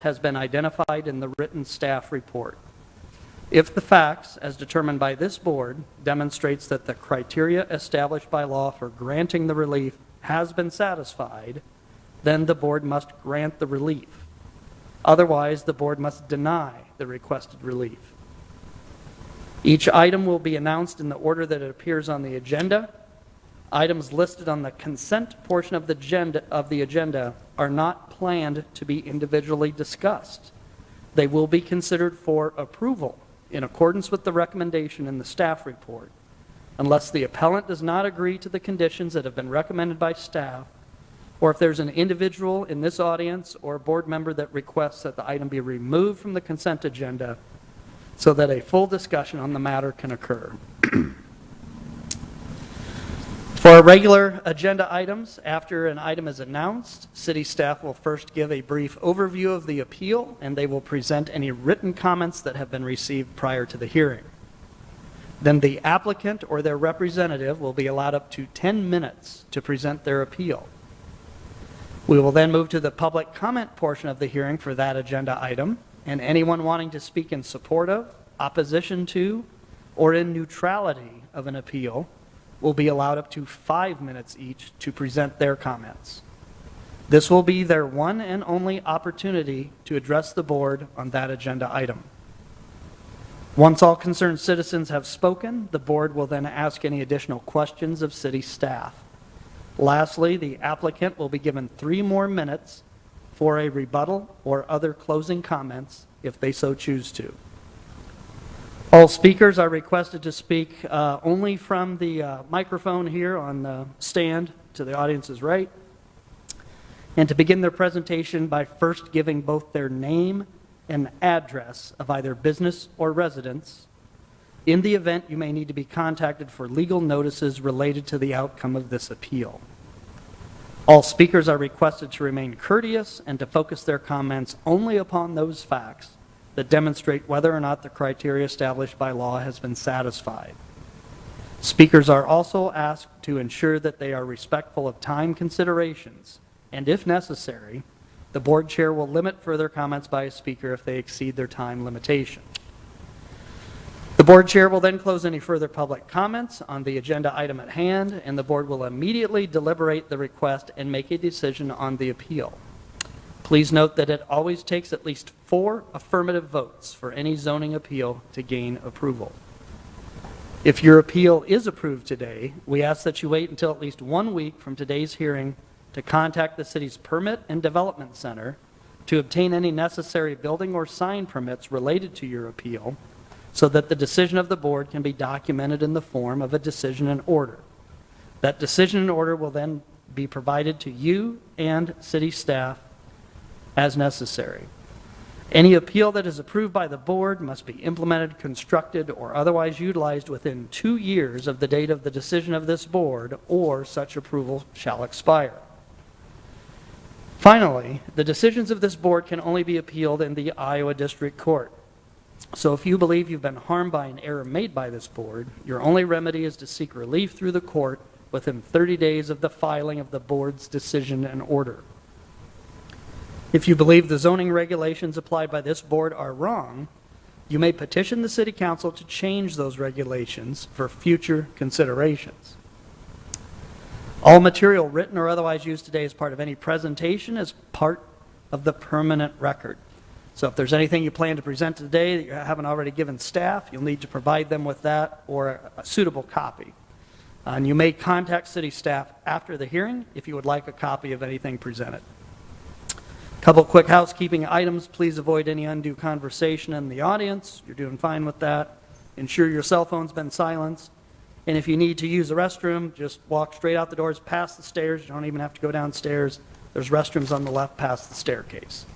has been identified in the written staff report. If the facts, as determined by this board, demonstrates that the criteria established by law for granting the relief has been satisfied, then the board must grant the relief. Otherwise, the board must deny the requested relief. Each item will be announced in the order that it appears on the agenda. Items listed on the consent portion of the agenda are not planned to be individually discussed. They will be considered for approval in accordance with the recommendation in the staff report, unless the appellant does not agree to the conditions that have been recommended by staff, or if there's an individual in this audience or a board member that requests that the item be removed from the consent agenda so that a full discussion on the matter can occur. For our regular agenda items, after an item is announced, city staff will first give a brief overview of the appeal, and they will present any written comments that have been received prior to the hearing. Then the applicant or their representative will be allowed up to 10 minutes to present their appeal. We will then move to the public comment portion of the hearing for that agenda item, and anyone wanting to speak in support of, opposition to, or in neutrality of an appeal will be allowed up to 5 minutes each to present their comments. This will be their one and only opportunity to address the board on that agenda item. Once all concerned citizens have spoken, the board will then ask any additional questions of city staff. Lastly, the applicant will be given 3 more minutes for a rebuttal or other closing comments if they so choose to. All speakers are requested to speak only from the microphone here on the stand to the audience's right, and to begin their presentation by first giving both their name and address of either business or residence. In the event, you may need to be contacted for legal notices related to the outcome of this appeal. All speakers are requested to remain courteous and to focus their comments only upon those facts that demonstrate whether or not the criteria established by law has been satisfied. Speakers are also asked to ensure that they are respectful of time considerations, and if necessary, the board chair will limit further comments by a speaker if they exceed their time limitation. The board chair will then close any further public comments on the agenda item at hand, and the board will immediately deliberate the request and make a decision on the appeal. Please note that it always takes at least 4 affirmative votes for any zoning appeal to gain approval. If your appeal is approved today, we ask that you wait until at least 1 week from today's hearing to contact the city's Permit and Development Center to obtain any necessary building or sign permits related to your appeal, so that the decision of the board can be documented in the form of a decision and order. That decision and order will then be provided to you and city staff as necessary. Any appeal that is approved by the board must be implemented, constructed, or otherwise utilized within 2 years of the date of the decision of this board, or such approval shall expire. Finally, the decisions of this board can only be appealed in the Iowa District Court. So if you believe you've been harmed by an error made by this board, your only remedy is to seek relief through the court within 30 days of the filing of the board's decision and order. If you believe the zoning regulations applied by this board are wrong, you may petition the City Council to change those regulations for future considerations. All material written or otherwise used today as part of any presentation is part of the permanent record. So if there's anything you plan to present today that you haven't already given staff, you'll need to provide them with that or a suitable copy. And you may contact city staff after the hearing if you would like a copy of anything presented. Couple quick housekeeping items. Please avoid any undue conversation in the audience. You're doing fine with that. Ensure your cell phone's been silenced. And if you need to use the restroom, just walk straight out the doors past the stairs. You don't even have to go downstairs. There's restrooms on the left past the staircase.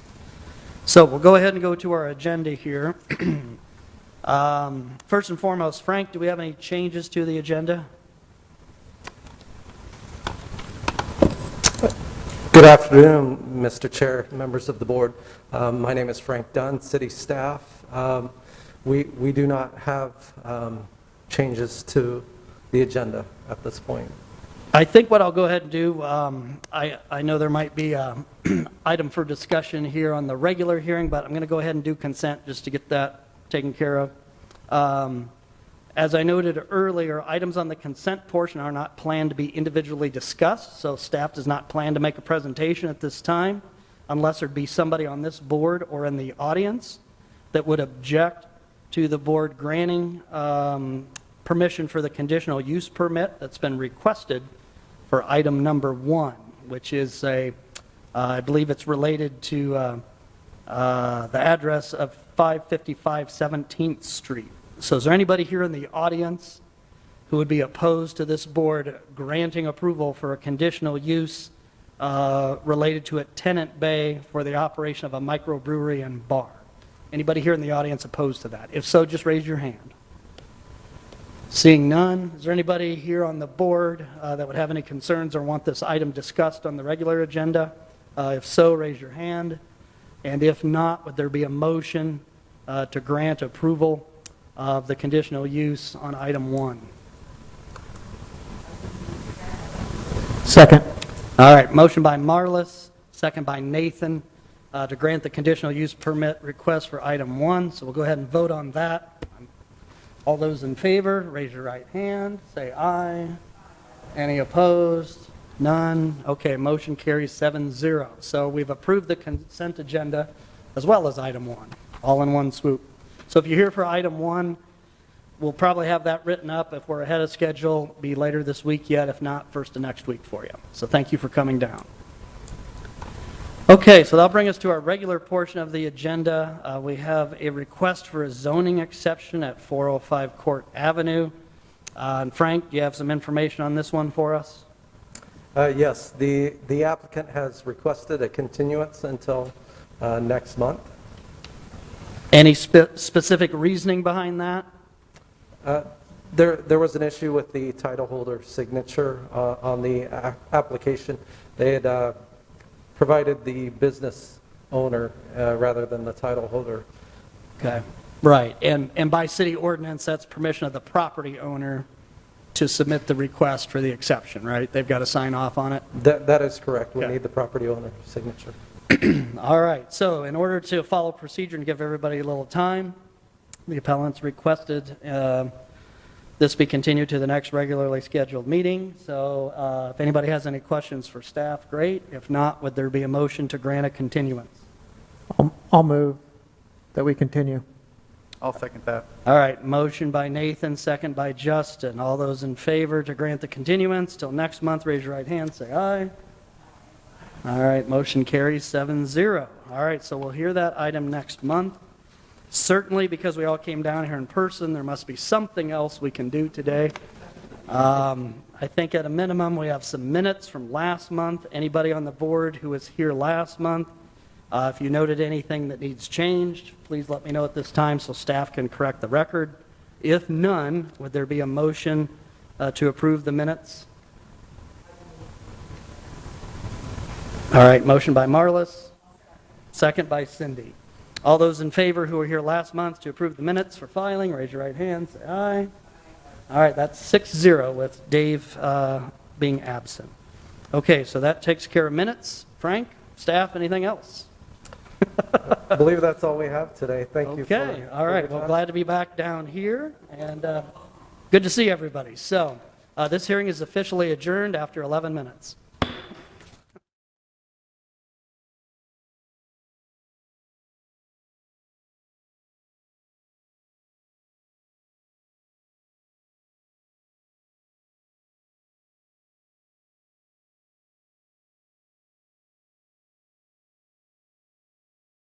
So we'll go ahead and go to our agenda here. First and foremost, Frank, do we have any changes to the agenda? Good afternoon, Mr. Chair, members of the board. My name is Frank Dunn, city staff. We do not have changes to the agenda at this point. I think what I'll go ahead and do, I know there might be an item for discussion here on the regular hearing, but I'm going to go ahead and do consent just to get that taken care of. As I noted earlier, items on the consent portion are not planned to be individually discussed, so staff does not plan to make a presentation at this time unless there'd be somebody on this board or in the audience that would object to the board granting permission for the conditional use permit that's been requested for item number 1, which is I believe it's related to the address of 555 17th Street. So is there anybody here in the audience who would be opposed to this board granting approval for a conditional use related to a tenant bay for the operation of a microbrewery and bar? Anybody here in the audience opposed to that? If so, just raise your hand. Seeing none, is there anybody here on the board that would have any concerns or want this item discussed on the regular agenda? If so, raise your hand. And if not, would there be a motion to grant approval of the conditional use on item 1? Second. All right, motion by Marlis, second by Nathan to grant the conditional use permit request for item 1. So we'll go ahead and vote on that. All those in favor, raise your right hand, say aye. Any opposed? None. Okay, motion carries 7-0. So we've approved the consent agenda as well as item 1, all in one swoop. So if you're here for item 1, we'll probably have that written up. If we're ahead of schedule, be later this week yet. If not, first of next week for you. So thank you for coming down. Okay, so that'll bring us to our regular portion of the agenda. We have a request for a zoning exception at 405 Court Avenue. And Frank, do you have some information on this one for us? Yes, the applicant has requested a continuance until next month. Any specific reasoning behind that? There was an issue with the title holder signature on the application. They had provided the business owner rather than the title holder. Okay, right. And by city ordinance, that's permission of the property owner to submit the request for the exception, right? They've got to sign off on it? That is correct. We Okay. need the property owner signature. All right, so in order to follow procedure and give everybody a little time, the appellants requested this be continued to the next regularly scheduled meeting. So if anybody has any questions for staff, great. If not, would there be a motion to grant a continuance? I'll move that we continue. I'll second that. All right, motion by Nathan, second by Justin. All those in favor to grant the continuance till next month, raise your right hand, say aye. All right, motion carries 7-0. All right, so we'll hear that item next month. Certainly, because we all came down here in person, there must be something else we can do today. I think at a minimum, we have some minutes from last month. Anybody on the board who was here last month, if you noted anything that needs changed, please let me know at this time so staff can correct the record. If none, would there be a motion to approve the minutes? All right, motion by Marlis, second by Cindy. All those in favor who were here last month to approve the minutes for filing, raise your right hand, say aye. All right, that's 6-0 with Dave being absent. Okay, so that takes care of minutes. Frank, staff, anything else? I believe that's all we have today. Thank you. Okay, all right, well, glad to be back down here, and good to see everybody. So this hearing is officially adjourned after 11 minutes.